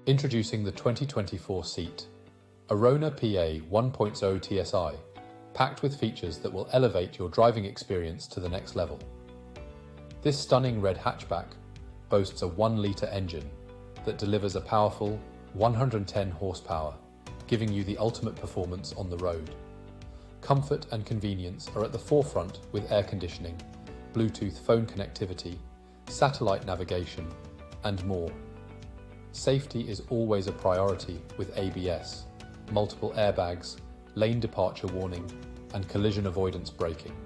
Introducing the 2024 seat, Arona PA 1.0 TSI, packed with features that will elevate your driving experience to the next level. This stunning red hatchback boasts a 1-litre engine that delivers a powerful 110 horsepower, giving you the ultimate performance on the road. Comfort and convenience are at the forefront with air conditioning, Bluetooth phone connectivity, satellite navigation, and more. Safety is always a priority with ABS, multiple airbags, lane departure warning, and collision avoidance braking.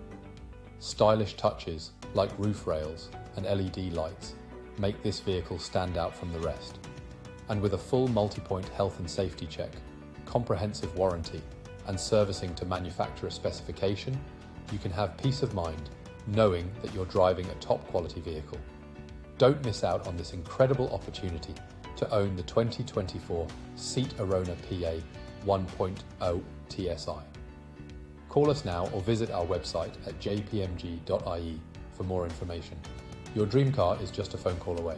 Stylish touches like roof rails and LED lights make this vehicle stand out from the rest. And with a full multi-point health and safety check, comprehensive warranty, and servicing to manufacturer specification, you can have peace of mind knowing that you're driving a top-quality vehicle. Don't miss out on this incredible opportunity to own the 2024 Seat Arona PA 1.0 TSI. Call us now or visit our website at jpmg.ie for more information. Your dream car is just a phone call away.